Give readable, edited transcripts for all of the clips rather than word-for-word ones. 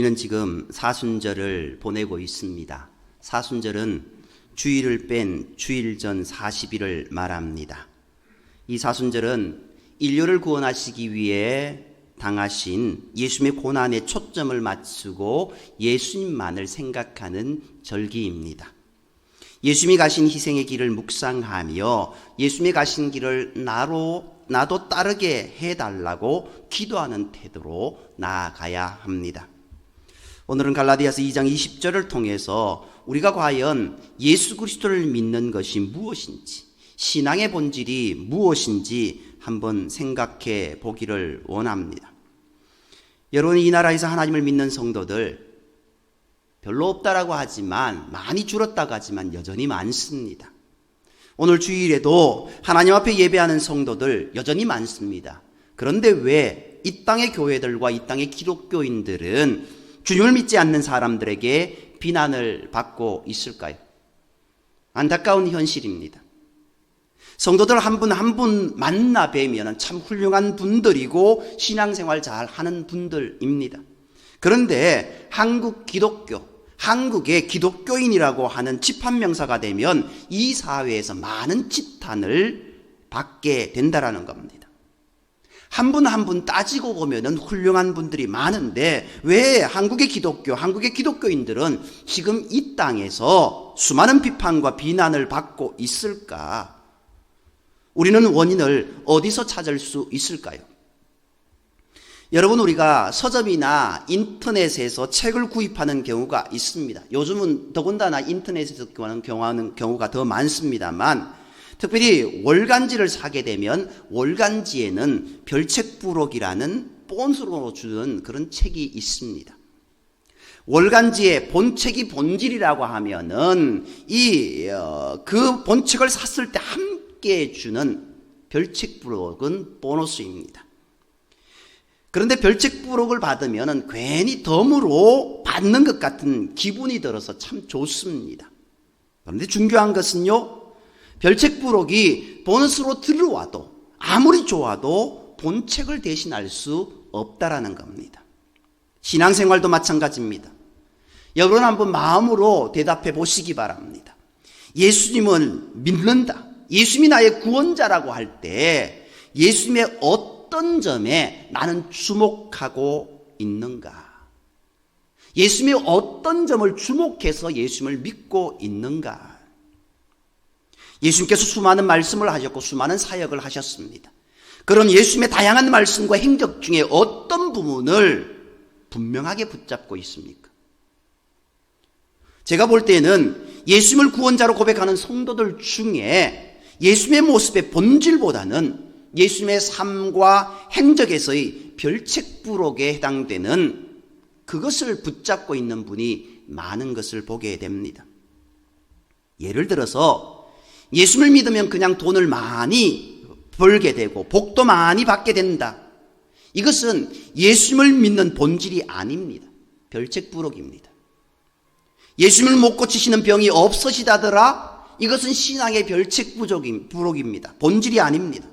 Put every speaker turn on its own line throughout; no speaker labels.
우리는 지금 사순절을 보내고 있습니다. 사순절은 주일을 뺀 주일 전 40일을 말합니다. 이 사순절은 인류를 구원하시기 위해 당하신 예수님의 고난에 초점을 맞추고 예수님만을 생각하는 절기입니다. 예수님이 가신 희생의 길을 묵상하며 예수님이 가신 길을 나도 따르게 해달라고 기도하는 태도로 나아가야 합니다. 오늘은 갈라디아서 2장 20절을 통해서 우리가 과연 예수 그리스도를 믿는 것이 무엇인지, 신앙의 본질이 무엇인지 한번 생각해 보기를 원합니다. 여러분, 이 나라에서 하나님을 믿는 성도들 별로 없다라고 하지만, 많이 줄었다고 하지만 여전히 많습니다. 오늘 주일에도 하나님 앞에 예배하는 성도들 여전히 많습니다. 그런데 왜 이 땅의 교회들과 이 땅의 기독교인들은 주님을 믿지 않는 사람들에게 비난을 받고 있을까요? 안타까운 현실입니다. 성도들 한 분 한 분 만나 뵈면 참 훌륭한 분들이고 신앙생활 잘 하는 분들입니다. 그런데 한국 기독교, 한국의 기독교인이라고 하는 집합명사가 되면 이 사회에서 많은 지탄을 받게 된다라는 겁니다. 한 분 한 분 따지고 보면은 훌륭한 분들이 많은데 왜 한국의 기독교, 한국의 기독교인들은 지금 이 땅에서 수많은 비판과 비난을 받고 있을까? 우리는 원인을 어디서 찾을 수 있을까요? 여러분, 우리가 서점이나 인터넷에서 책을 구입하는 경우가 있습니다. 요즘은 더군다나 인터넷에서 구하는 경우가 더 많습니다만, 특별히 월간지를 사게 되면 월간지에는 별책부록이라는 본으로 주는 그런 책이 있습니다. 월간지의 본책이 본질이라고 하면은 그 본책을 샀을 때 함께 주는 별책부록은 보너스입니다. 그런데 별책부록을 받으면은 괜히 덤으로 받는 것 같은 기분이 들어서 참 좋습니다. 그런데 중요한 것은요, 별책부록이 보너스로 들어와도 아무리 좋아도 본책을 대신할 수 없다라는 겁니다. 신앙생활도 마찬가지입니다. 여러분 한번 마음으로 대답해 보시기 바랍니다. 예수님을 믿는다, 예수님이 나의 구원자라고 할 때 예수님의 어떤 점에 나는 주목하고 있는가? 예수님의 어떤 점을 주목해서 예수님을 믿고 있는가? 예수님께서 수많은 말씀을 하셨고 수많은 사역을 하셨습니다. 그럼 예수님의 다양한 말씀과 행적 중에 어떤 부분을 분명하게 붙잡고 있습니까? 제가 볼 때는 예수님을 구원자로 고백하는 성도들 중에 예수님의 모습의 본질보다는 예수님의 삶과 행적에서의 별책부록에 해당되는 그것을 붙잡고 있는 분이 많은 것을 보게 됩니다. 예를 들어서 예수님을 믿으면 그냥 돈을 많이 벌게 되고 복도 많이 받게 된다. 이것은 예수님을 믿는 본질이 아닙니다. 별책부록입니다. 예수님을 못 고치시는 병이 없으시다더라. 이것은 신앙의 별책부록입니다. 본질이 아닙니다.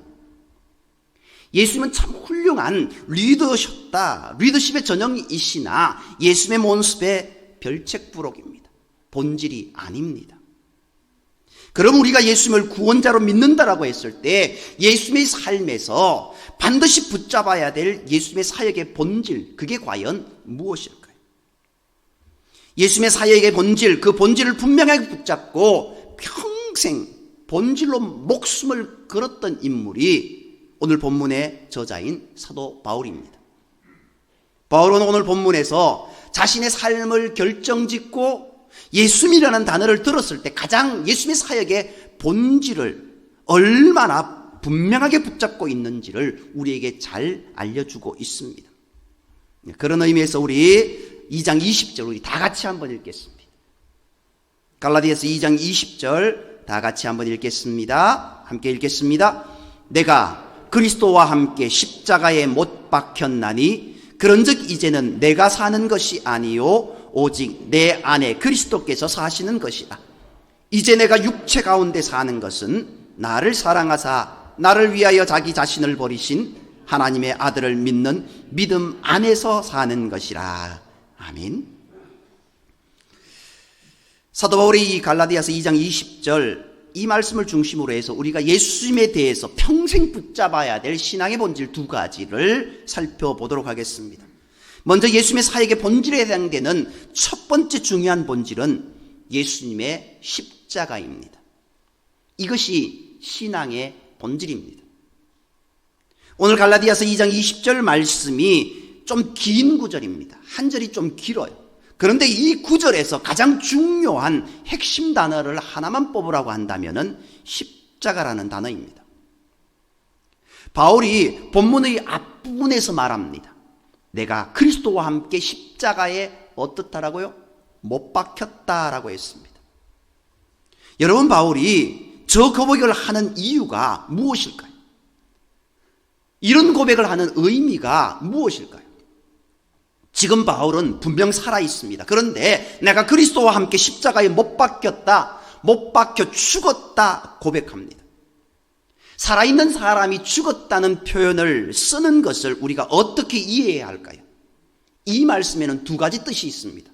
예수님은 참 훌륭한 리더셨다. 리더십의 전형이시나 예수님의 모습의 별책부록입니다. 본질이 아닙니다. 그럼 우리가 예수님을 구원자로 믿는다라고 했을 때 예수님의 삶에서 반드시 붙잡아야 될 예수님의 사역의 본질, 그게 과연 무엇일까요? 예수님의 사역의 본질, 그 본질을 분명하게 붙잡고 평생 본질로 목숨을 걸었던 인물이 오늘 본문의 저자인 사도 바울입니다. 바울은 오늘 본문에서 자신의 삶을 결정짓고 예수님이라는 단어를 들었을 때 가장 예수님의 사역의 본질을 얼마나 분명하게 붙잡고 있는지를 우리에게 잘 알려주고 있습니다. 그런 의미에서 우리 2장 20절 우리 다 같이 한번 읽겠습니다. 갈라디아서 2장 20절 다 같이 한번 읽겠습니다. 함께 읽겠습니다. 내가 그리스도와 함께 십자가에 못 박혔나니 그런즉 이제는 내가 사는 것이 아니요 오직 내 안에 그리스도께서 사시는 것이다. 이제 내가 육체 가운데 사는 것은 나를 사랑하사 나를 위하여 자기 자신을 버리신 하나님의 아들을 믿는 믿음 안에서 사는 것이라. 아멘. 사도 바울이 이 갈라디아서 2장 20절 이 말씀을 중심으로 해서 우리가 예수님에 대해서 평생 붙잡아야 될 신앙의 본질 두 가지를 살펴보도록 하겠습니다. 먼저 예수님의 사역의 본질에 해당되는 첫 번째 중요한 본질은 예수님의 십자가입니다. 이것이 신앙의 본질입니다. 오늘 갈라디아서 2장 20절 말씀이 좀 긴 구절입니다. 한 절이 좀 길어요. 그런데 이 구절에서 가장 중요한 핵심 단어를 하나만 뽑으라고 한다면 십자가라는 단어입니다. 바울이 본문의 앞부분에서 말합니다. 내가 그리스도와 함께 십자가에 어떻다라고요? 못 박혔다라고 했습니다. 여러분, 바울이 저 고백을 하는 이유가 무엇일까요? 이런 고백을 하는 의미가 무엇일까요? 지금 바울은 분명 살아 있습니다. 그런데 내가 그리스도와 함께 십자가에 못 박혔다, 못 박혀 죽었다 고백합니다. 살아있는 사람이 죽었다는 표현을 쓰는 것을 우리가 어떻게 이해해야 할까요? 이 말씀에는 두 가지 뜻이 있습니다.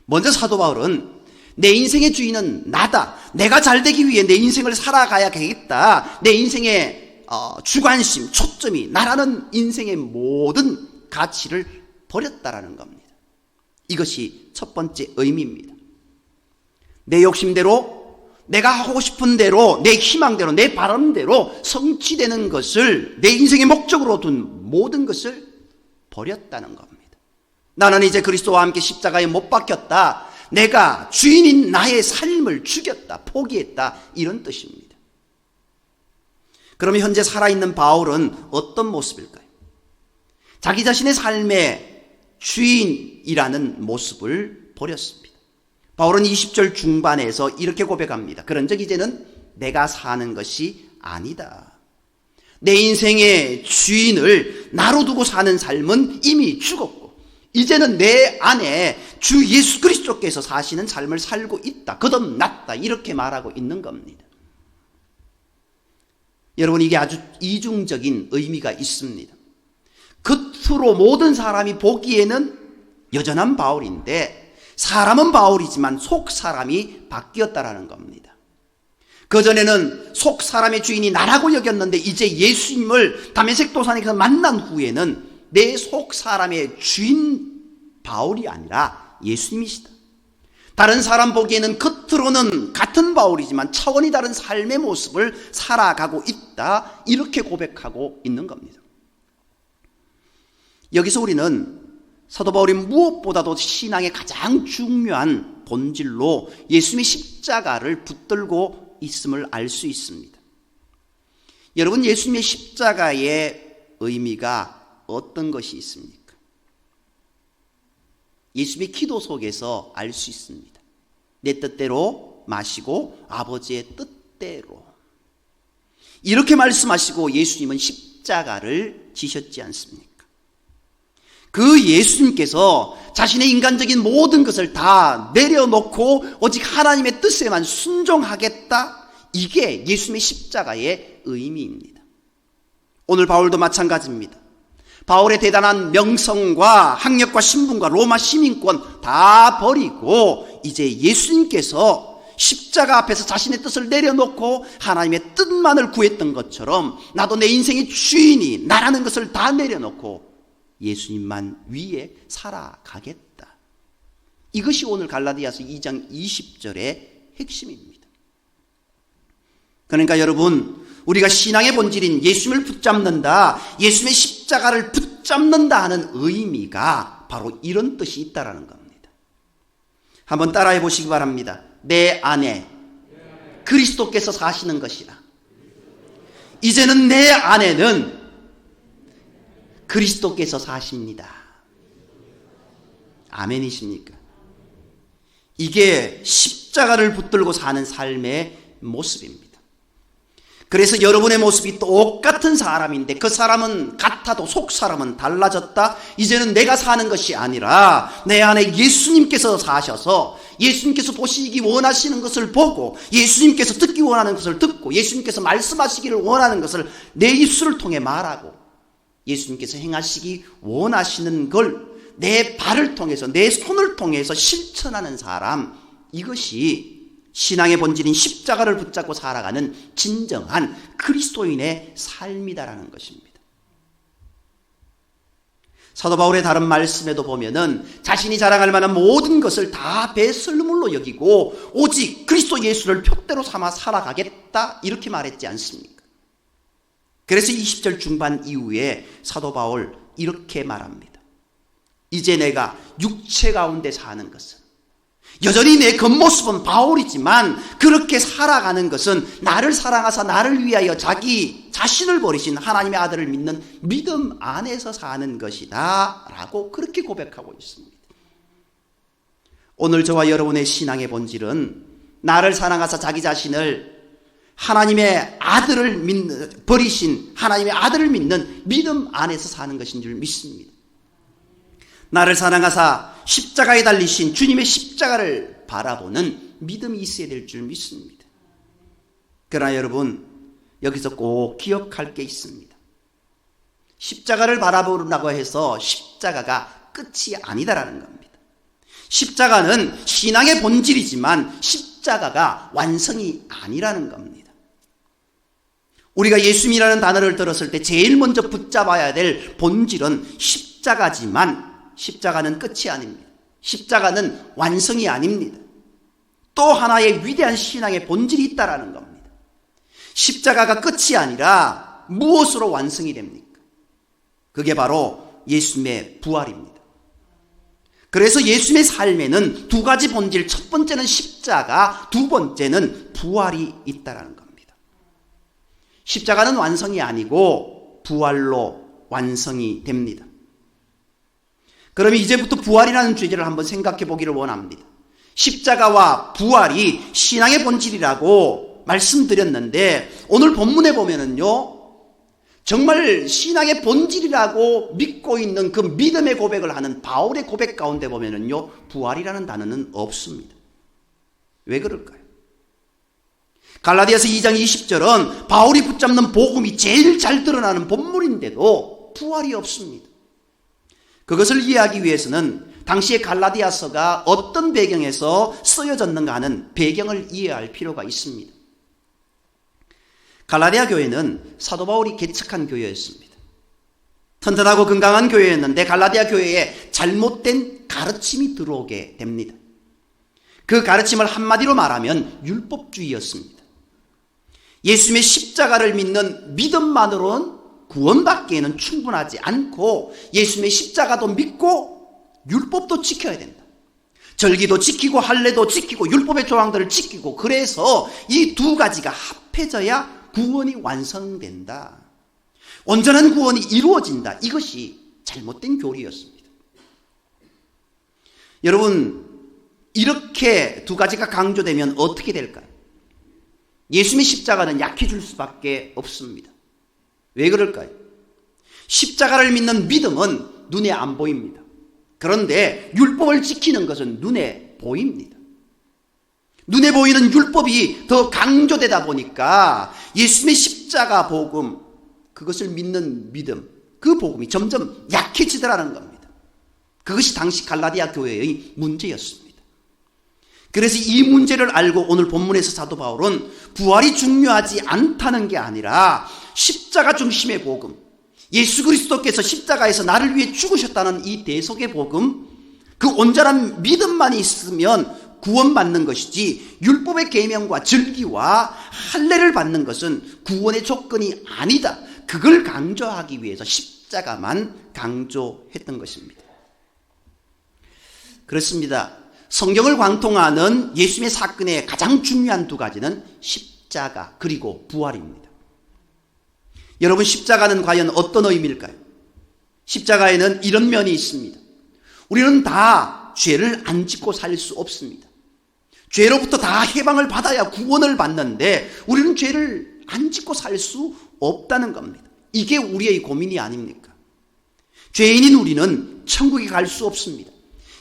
먼저 사도 바울은 내 인생의 주인은 나다. 내가 잘 되기 위해 내 인생을 살아가야겠다. 내 인생의 주관심, 초점이 나라는 인생의 모든 가치를 버렸다라는 겁니다. 이것이 첫 번째 의미입니다. 내 욕심대로, 내가 하고 싶은 대로, 내 희망대로, 내 바람대로 성취되는 것을, 내 인생의 목적으로 둔 모든 것을 버렸다는 겁니다. 나는 이제 그리스도와 함께 십자가에 못 박혔다. 내가 주인인 나의 삶을 죽였다, 포기했다, 이런 뜻입니다. 그러면 현재 살아있는 바울은 어떤 모습일까요? 자기 자신의 삶의 주인이라는 모습을 버렸습니다. 바울은 20절 중반에서 이렇게 고백합니다. 그런즉 이제는 내가 사는 것이 아니다. 내 인생의 주인을 나로 두고 사는 삶은 이미 죽었고 이제는 내 안에 주 예수 그리스도께서 사시는 삶을 살고 있다. 거듭났다. 이렇게 말하고 있는 겁니다. 여러분, 이게 아주 이중적인 의미가 있습니다. 겉으로 모든 사람이 보기에는 여전한 바울인데 사람은 바울이지만 속 사람이 바뀌었다라는 겁니다. 그전에는 속 사람의 주인이 나라고 여겼는데 이제 예수님을 다메섹 도산에서 만난 후에는 내 속 사람의 주인 바울이 아니라 예수님이시다. 다른 사람 보기에는 겉으로는 같은 바울이지만 차원이 다른 삶의 모습을 살아가고 있다. 이렇게 고백하고 있는 겁니다. 여기서 우리는 사도 바울이 무엇보다도 신앙의 가장 중요한 본질로 예수님의 십자가를 붙들고 있음을 알 수 있습니다. 여러분, 예수님의 십자가의 의미가 어떤 것이 있습니까? 예수님의 기도 속에서 알 수 있습니다. 내 뜻대로 마시고 아버지의 뜻대로. 이렇게 말씀하시고 예수님은 십자가를 지셨지 않습니까? 그 예수님께서 자신의 인간적인 모든 것을 다 내려놓고 오직 하나님의 뜻에만 순종하겠다. 이게 예수님의 십자가의 의미입니다. 오늘 바울도 마찬가지입니다. 바울의 대단한 명성과 학력과 신분과 로마 시민권 다 버리고 이제 예수님께서 십자가 앞에서 자신의 뜻을 내려놓고 하나님의 뜻만을 구했던 것처럼 나도 내 인생의 주인이 나라는 것을 다 내려놓고 예수님만 위에 살아가겠다. 이것이 오늘 갈라디아서 2장 20절의 핵심입니다. 그러니까 여러분, 우리가 신앙의 본질인 예수님을 붙잡는다, 예수님의 십자가를 붙잡는다 하는 의미가 바로 이런 뜻이 있다라는 겁니다. 한번 따라해 보시기 바랍니다. 내 안에 그리스도께서 사시는 것이라. 이제는 내 안에는 그리스도께서 사십니다. 아멘이십니까? 이게 십자가를 붙들고 사는 삶의 모습입니다. 그래서 여러분의 모습이 똑같은 사람인데 그 사람은 같아도 속 사람은 달라졌다. 이제는 내가 사는 것이 아니라 내 안에 예수님께서 사셔서 예수님께서 보시기 원하시는 것을 보고 예수님께서 듣기 원하는 것을 듣고 예수님께서 말씀하시기를 원하는 것을 내 입술을 통해 말하고 예수님께서 행하시기 원하시는 걸 내 발을 통해서, 내 손을 통해서 실천하는 사람, 이것이 신앙의 본질인 십자가를 붙잡고 살아가는 진정한 그리스도인의 삶이다라는 것입니다. 사도 바울의 다른 말씀에도 보면은 자신이 자랑할 만한 모든 것을 다 배설물로 여기고 오직 그리스도 예수를 표대로 삼아 살아가겠다, 이렇게 말했지 않습니까? 그래서 20절 중반 이후에 사도 바울 이렇게 말합니다. 이제 내가 육체 가운데 사는 것은, 여전히 내 겉모습은 바울이지만 그렇게 살아가는 것은 나를 사랑하사 나를 위하여 자기 자신을 버리신 하나님의 아들을 믿는 믿음 안에서 사는 것이다 라고 그렇게 고백하고 있습니다. 오늘 저와 여러분의 신앙의 본질은 나를 사랑하사 자기 자신을 하나님의 아들을 믿는, 버리신 하나님의 아들을 믿는 믿음 안에서 사는 것인 줄 믿습니다. 나를 사랑하사 십자가에 달리신 주님의 십자가를 바라보는 믿음이 있어야 될 줄 믿습니다. 그러나 여러분, 여기서 꼭 기억할 게 있습니다. 십자가를 바라보라고 해서 십자가가 끝이 아니다라는 겁니다. 십자가는 신앙의 본질이지만 십자가가 완성이 아니라는 겁니다. 우리가 예수님이라는 단어를 들었을 때 제일 먼저 붙잡아야 될 본질은 십자가지만 십자가는 끝이 아닙니다. 십자가는 완성이 아닙니다. 또 하나의 위대한 신앙의 본질이 있다라는 겁니다. 십자가가 끝이 아니라 무엇으로 완성이 됩니까? 그게 바로 예수님의 부활입니다. 그래서 예수님의 삶에는 두 가지 본질, 첫 번째는 십자가, 두 번째는 부활이 있다라는 겁니다. 십자가는 완성이 아니고 부활로 완성이 됩니다. 그러면 이제부터 부활이라는 주제를 한번 생각해 보기를 원합니다. 십자가와 부활이 신앙의 본질이라고 말씀드렸는데 오늘 본문에 보면은요, 정말 신앙의 본질이라고 믿고 있는 그 믿음의 고백을 하는 바울의 고백 가운데 보면은요, 부활이라는 단어는 없습니다. 왜 그럴까요? 갈라디아서 2장 20절은 바울이 붙잡는 복음이 제일 잘 드러나는 본문인데도 부활이 없습니다. 그것을 이해하기 위해서는 당시의 갈라디아서가 어떤 배경에서 쓰여졌는가 하는 배경을 이해할 필요가 있습니다. 갈라디아 교회는 사도 바울이 개척한 교회였습니다. 튼튼하고 건강한 교회였는데 갈라디아 교회에 잘못된 가르침이 들어오게 됩니다. 그 가르침을 한마디로 말하면 율법주의였습니다. 예수님의 십자가를 믿는 믿음만으로는 구원받기에는 충분하지 않고 예수님의 십자가도 믿고 율법도 지켜야 된다. 절기도 지키고 할례도 지키고 율법의 조항들을 지키고, 그래서 이 두 가지가 합해져야 구원이 완성된다. 온전한 구원이 이루어진다. 이것이 잘못된 교리였습니다. 여러분, 이렇게 두 가지가 강조되면 어떻게 될까요? 예수님의 십자가는 약해질 수밖에 없습니다. 왜 그럴까요? 십자가를 믿는 믿음은 눈에 안 보입니다. 그런데 율법을 지키는 것은 눈에 보입니다. 눈에 보이는 율법이 더 강조되다 보니까 예수님의 십자가 복음, 그것을 믿는 믿음, 그 복음이 점점 약해지더라는 겁니다. 그것이 당시 갈라디아 교회의 문제였습니다. 그래서 이 문제를 알고 오늘 본문에서 사도 바울은 부활이 중요하지 않다는 게 아니라 십자가 중심의 복음, 예수 그리스도께서 십자가에서 나를 위해 죽으셨다는 이 대속의 복음, 그 온전한 믿음만 있으면 구원받는 것이지 율법의 계명과 절기와 할례를 받는 것은 구원의 조건이 아니다. 그걸 강조하기 위해서 십자가만 강조했던 것입니다. 그렇습니다. 성경을 관통하는 예수님의 사건의 가장 중요한 두 가지는 십자가 그리고 부활입니다. 여러분, 십자가는 과연 어떤 의미일까요? 십자가에는 이런 면이 있습니다. 우리는 다 죄를 안 짓고 살 수 없습니다. 죄로부터 다 해방을 받아야 구원을 받는데 우리는 죄를 안 짓고 살 수 없다는 겁니다. 이게 우리의 고민이 아닙니까? 죄인인 우리는 천국에 갈 수 없습니다.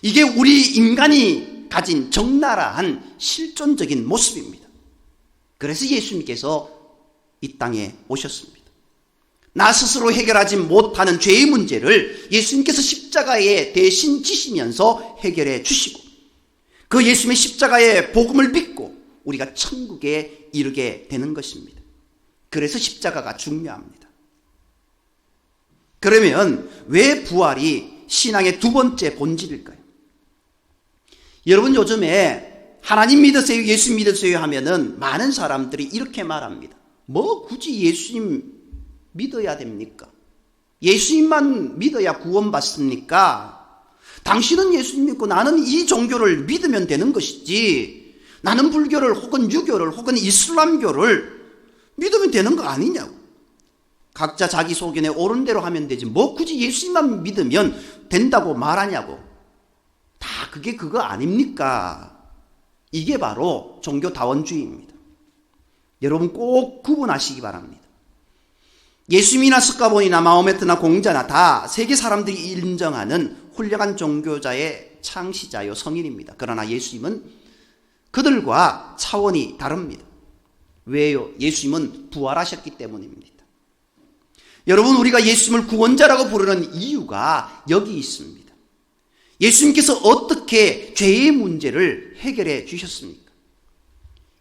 이게 우리 인간이 가진 적나라한 실존적인 모습입니다. 그래서 예수님께서 이 땅에 오셨습니다. 나 스스로 해결하지 못하는 죄의 문제를 예수님께서 십자가에 대신 지시면서 해결해 주시고, 그 예수님의 십자가의 복음을 믿고 우리가 천국에 이르게 되는 것입니다. 그래서 십자가가 중요합니다. 그러면 왜 부활이 신앙의 두 번째 본질일까요? 여러분, 요즘에 하나님 믿으세요, 예수 믿으세요 하면은 많은 사람들이 이렇게 말합니다. 뭐 굳이 예수님 믿어야 됩니까? 예수님만 믿어야 구원받습니까? 당신은 예수님 믿고 나는 이 종교를 믿으면 되는 것이지, 나는 불교를 혹은 유교를 혹은 이슬람교를 믿으면 되는 거 아니냐고. 각자 자기 소견에 옳은 대로 하면 되지 뭐 굳이 예수님만 믿으면 된다고 말하냐고. 다 그게 그거 아닙니까? 이게 바로 종교다원주의입니다. 여러분 꼭 구분하시기 바랍니다. 예수님이나 스가본이나 마호메트나 공자나 다 세계 사람들이 인정하는 훌륭한 종교자의 창시자요 성인입니다. 그러나 예수님은 그들과 차원이 다릅니다. 왜요? 예수님은 부활하셨기 때문입니다. 여러분, 우리가 예수님을 구원자라고 부르는 이유가 여기 있습니다. 예수님께서 어떻게 죄의 문제를 해결해 주셨습니까?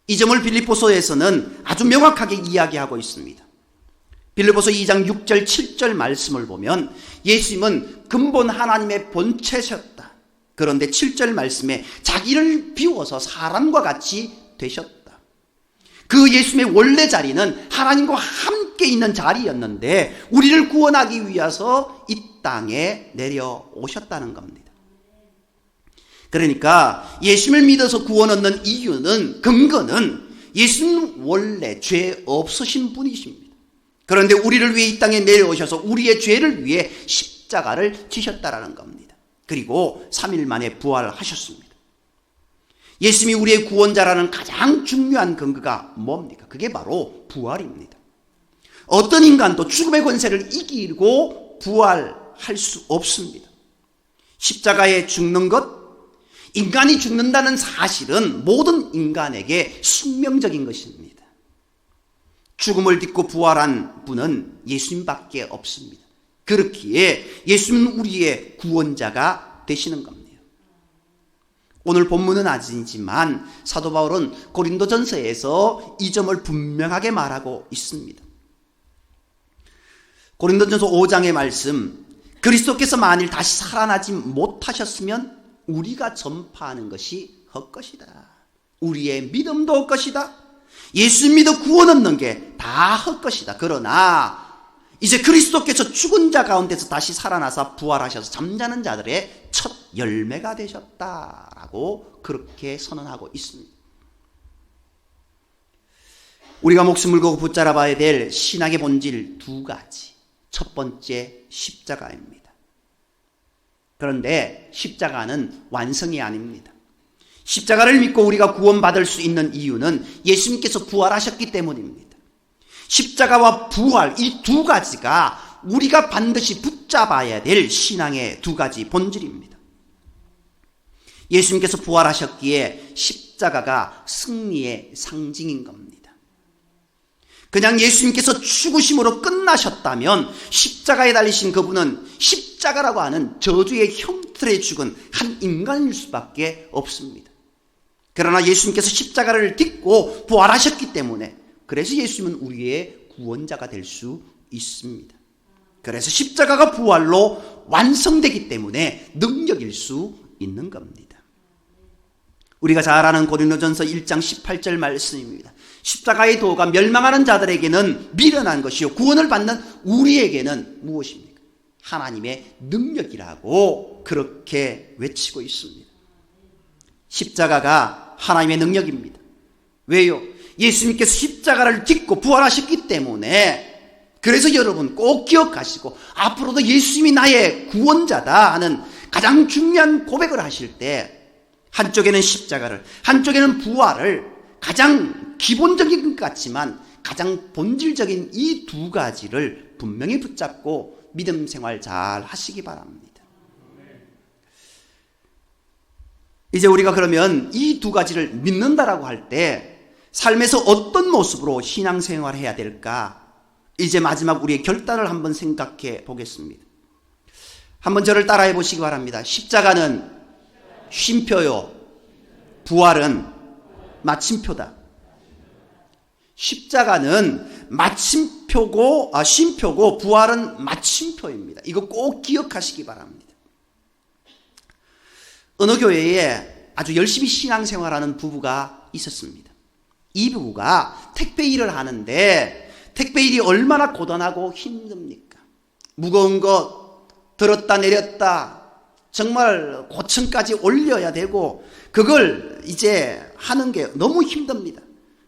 이 점을 빌립보서에서는 아주 명확하게 이야기하고 있습니다. 빌립보서 2장 6절 7절 말씀을 보면 예수님은 근본 하나님의 본체셨다. 그런데 7절 말씀에 자기를 비워서 사람과 같이 되셨다. 그 예수님의 원래 자리는 하나님과 함께 있는 자리였는데 우리를 구원하기 위해서 이 땅에 내려오셨다는 겁니다. 그러니까 예수님을 믿어서 구원 얻는 이유는, 근거는 예수님은 원래 죄 없으신 분이십니다. 그런데 우리를 위해 이 땅에 내려오셔서 우리의 죄를 위해 십자가를 지셨다라는 겁니다. 그리고 3일 만에 부활하셨습니다. 예수님이 우리의 구원자라는 가장 중요한 근거가 뭡니까? 그게 바로 부활입니다. 어떤 인간도 죽음의 권세를 이기고 부활할 수 없습니다. 십자가에 죽는 것, 인간이 죽는다는 사실은 모든 인간에게 숙명적인 것입니다. 죽음을 딛고 부활한 분은 예수님밖에 없습니다. 그렇기에 예수님은 우리의 구원자가 되시는 겁니다. 오늘 본문은 아니지만 사도 바울은 고린도전서에서 이 점을 분명하게 말하고 있습니다. 고린도전서 5장의 말씀, 그리스도께서 만일 다시 살아나지 못하셨으면 우리가 전파하는 것이 헛것이다. 우리의 믿음도 헛것이다. 예수 믿어 구원 얻는 게 다 헛것이다. 그러나 이제 그리스도께서 죽은 자 가운데서 다시 살아나서 부활하셔서 잠자는 자들의 첫 열매가 되셨다라고 그렇게 선언하고 있습니다. 우리가 목숨을 걸고 붙잡아야 될 신앙의 본질 두 가지. 첫 번째, 십자가입니다. 그런데 십자가는 완성이 아닙니다. 십자가를 믿고 우리가 구원받을 수 있는 이유는 예수님께서 부활하셨기 때문입니다. 십자가와 부활, 이 두 가지가 우리가 반드시 붙잡아야 될 신앙의 두 가지 본질입니다. 예수님께서 부활하셨기에 십자가가 승리의 상징인 겁니다. 그냥 예수님께서 죽으심으로 끝나셨다면 십자가에 달리신 그분은 십자가라고 하는 저주의 형틀에 죽은 한 인간일 수밖에 없습니다. 그러나 예수님께서 십자가를 딛고 부활하셨기 때문에, 그래서 예수님은 우리의 구원자가 될 수 있습니다. 그래서 십자가가 부활로 완성되기 때문에 능력일 수 있는 겁니다. 우리가 잘 아는 고린도전서 1장 18절 말씀입니다. 십자가의 도가 멸망하는 자들에게는 미련한 것이요 구원을 받는 우리에게는 무엇입니까? 하나님의 능력이라고 그렇게 외치고 있습니다. 십자가가 하나님의 능력입니다. 왜요? 예수님께서 십자가를 딛고 부활하셨기 때문에. 그래서 여러분 꼭 기억하시고 앞으로도 예수님이 나의 구원자다 하는 가장 중요한 고백을 하실 때 한쪽에는 십자가를, 한쪽에는 부활을, 가장 기본적인 것 같지만 가장 본질적인 이 두 가지를 분명히 붙잡고 믿음 생활 잘 하시기 바랍니다. 이제 우리가 그러면 이 두 가지를 믿는다라고 할 때 삶에서 어떤 모습으로 신앙생활을 해야 될까? 이제 마지막 우리의 결단을 한번 생각해 보겠습니다. 한번 저를 따라해 보시기 바랍니다. 십자가는 쉼표요, 부활은 마침표다. 십자가는 쉼표고 부활은 마침표입니다. 이거 꼭 기억하시기 바랍니다. 어느 교회에 아주 열심히 신앙생활하는 부부가 있었습니다. 이 부부가 택배 일을 하는데 택배 일이 얼마나 고단하고 힘듭니까? 무거운 것 들었다 내렸다 정말 고층까지 올려야 되고 그걸 이제 하는 게 너무 힘듭니다.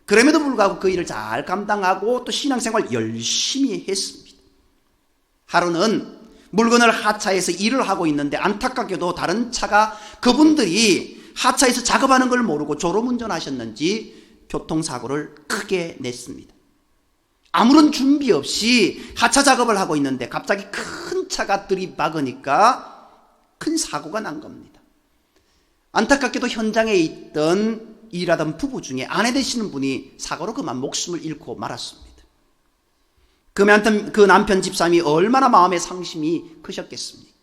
그럼에도 불구하고 그 일을 잘 감당하고 또 신앙생활 열심히 했습니다. 하루는 물건을 하차해서 일을 하고 있는데 안타깝게도 다른 차가 그분들이 하차해서 작업하는 걸 모르고 졸음운전하셨는지 교통사고를 크게 냈습니다. 아무런 준비 없이 하차 작업을 하고 있는데 갑자기 큰 차가 들이박으니까 큰 사고가 난 겁니다. 안타깝게도 현장에 있던 일하던 부부 중에 아내 되시는 분이 사고로 그만 목숨을 잃고 말았습니다. 그 남편 집사님이 얼마나 마음의 상심이 크셨겠습니까?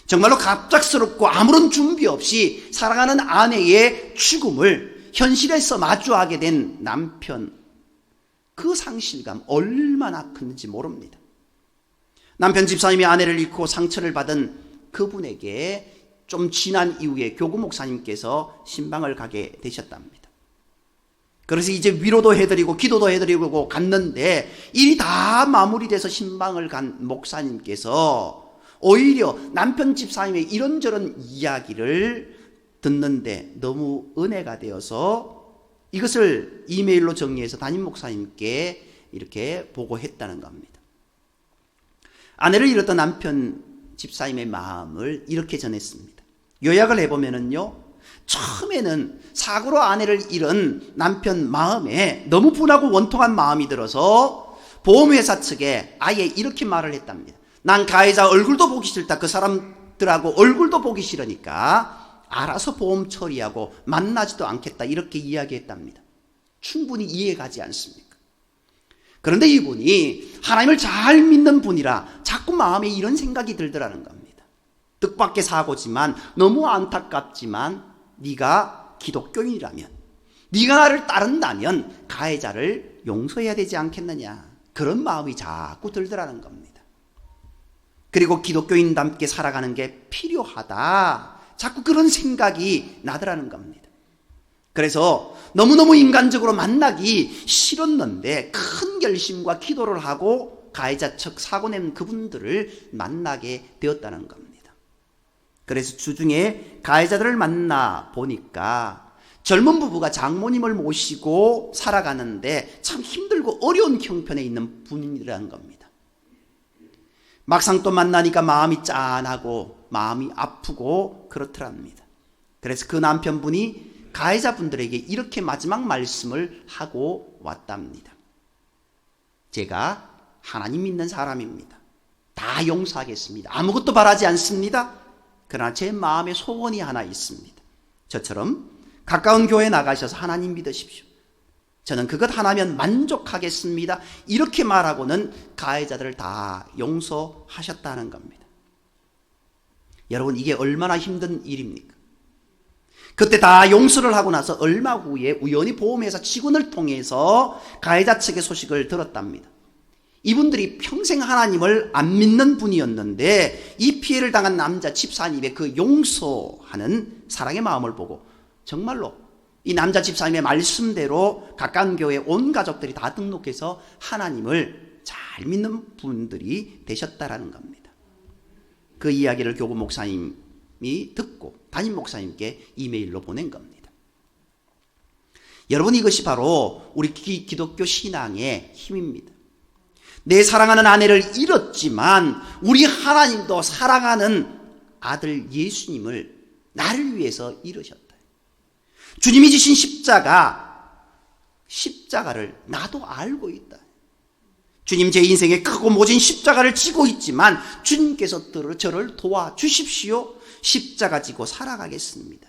정말로 갑작스럽고 아무런 준비 없이 사랑하는 아내의 죽음을 현실에서 마주하게 된 남편, 그 상실감 얼마나 큰지 모릅니다. 남편 집사님이 아내를 잃고 상처를 받은 그분에게 좀 지난 이후에 교구 목사님께서 신방을 가게 되셨답니다. 그래서 이제 위로도 해드리고 기도도 해드리고 갔는데 일이 다 마무리돼서 신방을 간 목사님께서 오히려 남편 집사님의 이런저런 이야기를 듣는데 너무 은혜가 되어서 이것을 이메일로 정리해서 담임 목사님께 이렇게 보고했다는 겁니다. 아내를 잃었던 남편 집사님의 마음을 이렇게 전했습니다. 요약을 해보면은요, 처음에는 사고로 아내를 잃은 남편 마음에 너무 분하고 원통한 마음이 들어서 보험회사 측에 아예 이렇게 말을 했답니다. 난 가해자 얼굴도 보기 싫다. 그 사람들하고 얼굴도 보기 싫으니까 알아서 보험 처리하고 만나지도 않겠다. 이렇게 이야기했답니다. 충분히 이해가지 않습니까? 그런데 이분이 하나님을 잘 믿는 분이라 자꾸 마음에 이런 생각이 들더라는 겁니다. 뜻밖의 사고지만 너무 안타깝지만 네가 기독교인이라면, 네가 나를 따른다면 가해자를 용서해야 되지 않겠느냐, 그런 마음이 자꾸 들더라는 겁니다. 그리고 기독교인답게 살아가는 게 필요하다, 자꾸 그런 생각이 나더라는 겁니다. 그래서 너무너무 인간적으로 만나기 싫었는데 큰 결심과 기도를 하고 가해자 측 사고 낸 그분들을 만나게 되었다는 겁니다. 그래서 주중에 가해자들을 만나 보니까 젊은 부부가 장모님을 모시고 살아가는데 참 힘들고 어려운 형편에 있는 분이라는 겁니다. 막상 또 만나니까 마음이 짠하고 마음이 아프고 그렇더랍니다. 그래서 그 남편분이 가해자분들에게 이렇게 마지막 말씀을 하고 왔답니다. 제가 하나님 믿는 사람입니다. 다 용서하겠습니다. 아무것도 바라지 않습니다. 그러나 제 마음에 소원이 하나 있습니다. 저처럼 가까운 교회 나가셔서 하나님 믿으십시오. 저는 그것 하나면 만족하겠습니다. 이렇게 말하고는 가해자들을 다 용서하셨다는 겁니다. 여러분, 이게 얼마나 힘든 일입니까? 그때 다 용서를 하고 나서 얼마 후에 우연히 보험회사 직원을 통해서 가해자 측의 소식을 들었답니다. 이분들이 평생 하나님을 안 믿는 분이었는데 이 피해를 당한 남자 집사님의 그 용서하는 사랑의 마음을 보고 정말로 이 남자 집사님의 말씀대로 가까운 교회 온 가족들이 다 등록해서 하나님을 잘 믿는 분들이 되셨다라는 겁니다. 그 이야기를 교구 목사님이 듣고 담임 목사님께 이메일로 보낸 겁니다. 여러분, 이것이 바로 우리 기독교 신앙의 힘입니다. 내 사랑하는 아내를 잃었지만 우리 하나님도 사랑하는 아들 예수님을 나를 위해서 잃으셨다. 주님이 지신 십자가를 나도 알고 있다. 주님, 제 인생에 크고 모진 십자가를 지고 있지만 주님께서 저를 도와주십시오. 십자가 지고 살아가겠습니다.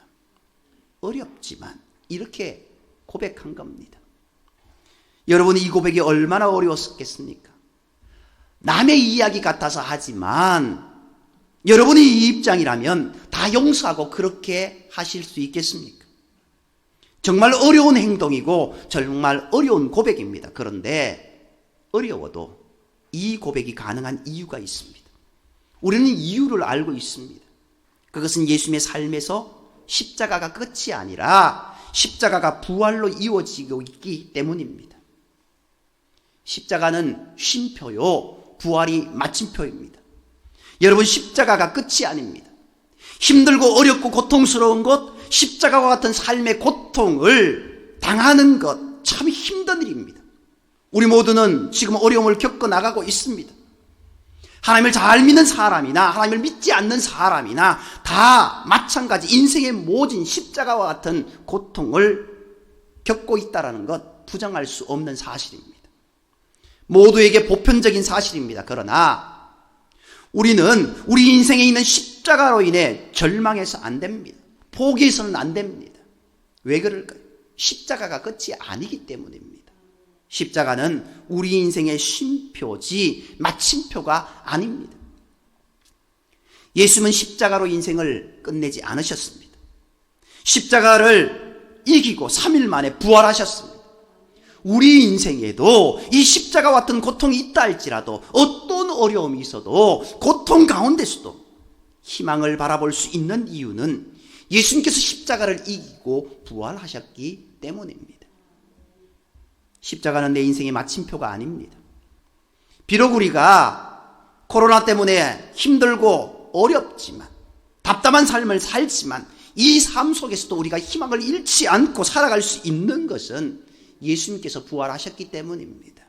어렵지만 이렇게 고백한 겁니다. 여러분, 이 고백이 얼마나 어려웠겠습니까? 남의 이야기 같아서 하지만 여러분이 이 입장이라면 다 용서하고 그렇게 하실 수 있겠습니까? 정말 어려운 행동이고 정말 어려운 고백입니다. 그런데 어려워도 이 고백이 가능한 이유가 있습니다. 우리는 이유를 알고 있습니다. 그것은 예수님의 삶에서 십자가가 끝이 아니라 십자가가 부활로 이루어지고 있기 때문입니다. 십자가는 쉼표요, 부활이 마침표입니다. 여러분, 십자가가 끝이 아닙니다. 힘들고 어렵고 고통스러운 것, 십자가와 같은 삶의 고통을 당하는 것 참 힘든 일입니다. 우리 모두는 지금 어려움을 겪어 나가고 있습니다. 하나님을 잘 믿는 사람이나 하나님을 믿지 않는 사람이나 다 마찬가지 인생의 모진 십자가와 같은 고통을 겪고 있다는 것 부정할 수 없는 사실입니다. 모두에게 보편적인 사실입니다. 그러나 우리는 우리 인생에 있는 십자가로 인해 절망해서 안 됩니다. 포기해서는 안 됩니다. 왜 그럴까요? 십자가가 끝이 아니기 때문입니다. 십자가는 우리 인생의 쉼표지 마침표가 아닙니다. 예수님은 십자가로 인생을 끝내지 않으셨습니다. 십자가를 이기고 3일 만에 부활하셨습니다. 우리 인생에도 이 십자가와 같은 고통이 있다 할지라도 어떤 어려움이 있어도 고통 가운데서도 희망을 바라볼 수 있는 이유는 예수님께서 십자가를 이기고 부활하셨기 때문입니다. 십자가는 내 인생의 마침표가 아닙니다. 비록 우리가 코로나 때문에 힘들고 어렵지만 답답한 삶을 살지만 이 삶 속에서도 우리가 희망을 잃지 않고 살아갈 수 있는 것은 예수님께서 부활하셨기 때문입니다.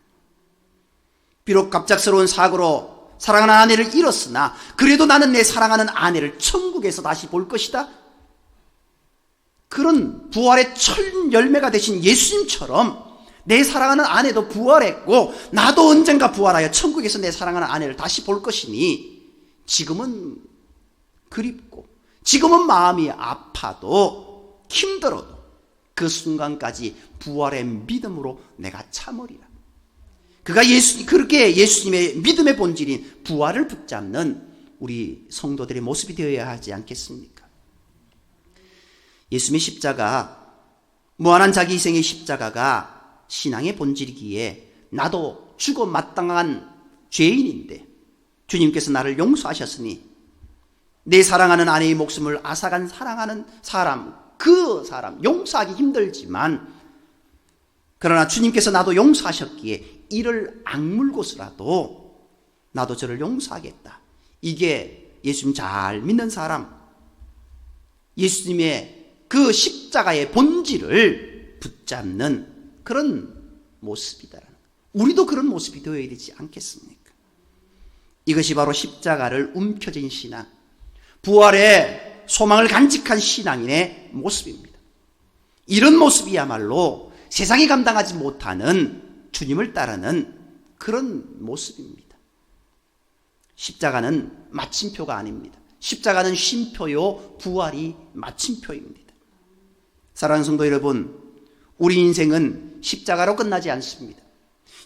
비록 갑작스러운 사고로 사랑하는 아내를 잃었으나 그래도 나는 내 사랑하는 아내를 천국에서 다시 볼 것이다. 그런 부활의 첫 열매가 되신 예수님처럼 내 사랑하는 아내도 부활했고 나도 언젠가 부활하여 천국에서 내 사랑하는 아내를 다시 볼 것이니 지금은 그립고 지금은 마음이 아파도 힘들어도 그 순간까지 부활의 믿음으로 내가 참으리라. 그렇게 예수님의 믿음의 본질인 부활을 붙잡는 우리 성도들의 모습이 되어야 하지 않겠습니까? 예수님의 십자가, 무한한 자기 희생의 십자가가 신앙의 본질이기에 나도 죽어 마땅한 죄인인데 주님께서 나를 용서하셨으니 내 사랑하는 아내의 목숨을 앗아간 사랑하는 사람, 그 사람 용서하기 힘들지만 그러나 주님께서 나도 용서하셨기에 이를 악물고서라도 나도 저를 용서하겠다. 이게 예수님 잘 믿는 사람, 예수님의 그 십자가의 본질을 붙잡는 그런 모습이다. 우리도 그런 모습이 되어야 되지 않겠습니까? 이것이 바로 십자가를 움켜쥔 신앙, 부활의 소망을 간직한 신앙인의 모습입니다. 이런 모습이야말로 세상이 감당하지 못하는 주님을 따르는 그런 모습입니다. 십자가는 마침표가 아닙니다. 십자가는 쉼표요, 부활이 마침표입니다. 사랑하는 성도 여러분, 우리 인생은 십자가로 끝나지 않습니다.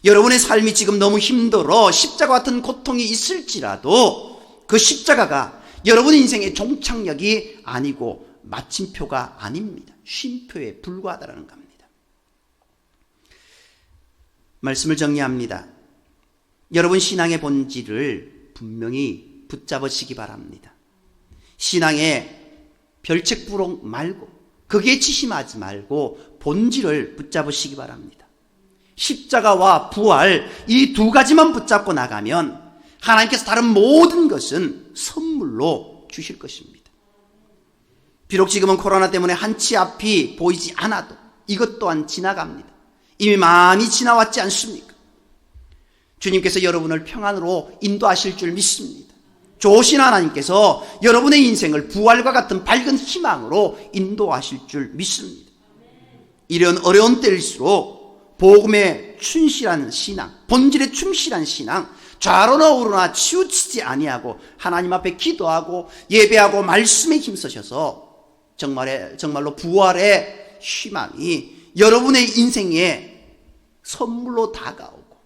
여러분의 삶이 지금 너무 힘들어 십자가 같은 고통이 있을지라도 그 십자가가 여러분 인생의 종착역이 아니고 마침표가 아닙니다. 쉼표에 불과하다는 겁니다. 말씀을 정리합니다. 여러분 신앙의 본질을 분명히 붙잡으시기 바랍니다. 신앙의 별책부록 말고 거기에 치심하지 말고 본질을 붙잡으시기 바랍니다. 십자가와 부활 이 두 가지만 붙잡고 나가면 하나님께서 다른 모든 것은 선물로 주실 것입니다. 비록 지금은 코로나 때문에 한치 앞이 보이지 않아도 이것 또한 지나갑니다. 이미 많이 지나왔지 않습니까? 주님께서 여러분을 평안으로 인도하실 줄 믿습니다. 좋으신 하나님께서 여러분의 인생을 부활과 같은 밝은 희망으로 인도하실 줄 믿습니다. 이런 어려운 때일수록 복음에 충실한 신앙, 본질에 충실한 신앙, 좌로나 우로나 치우치지 아니하고 하나님 앞에 기도하고 예배하고 말씀에 힘쓰셔서 정말로 부활의 희망이 여러분의 인생에 선물로 다가오고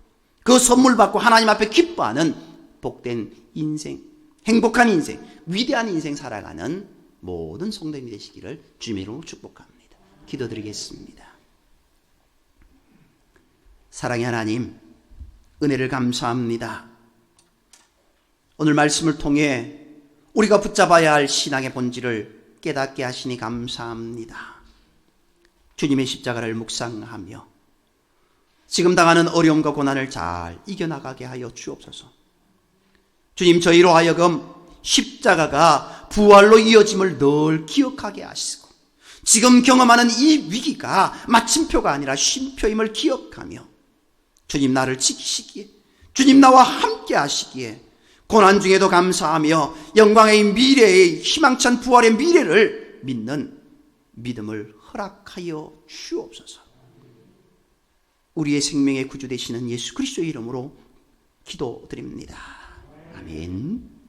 그 선물 받고 하나님 앞에 기뻐하는 복된 인생, 행복한 인생, 위대한 인생 살아가는 모든 성도님이 되시기를 주님의 이름으로 축복합니다. 기도드리겠습니다. 사랑의 하나님, 은혜를 감사합니다. 오늘 말씀을 통해 우리가 붙잡아야 할 신앙의 본질을 깨닫게 하시니 감사합니다. 주님의 십자가를 묵상하며 지금 당하는 어려움과 고난을 잘 이겨나가게 하여 주옵소서. 주님, 저희로 하여금 십자가가 부활로 이어짐을 늘 기억하게 하시고 지금 경험하는 이 위기가 마침표가 아니라 쉼표임을 기억하며 주님 나를 지키시기에, 주님 나와 함께 하시기에 고난 중에도 감사하며 영광의 미래의 희망찬 부활의 미래를 믿는 믿음을 허락하여 주옵소서. 우리의 생명의 구주 되시는 예수 그리스도의 이름으로 기도드립니다. 아멘.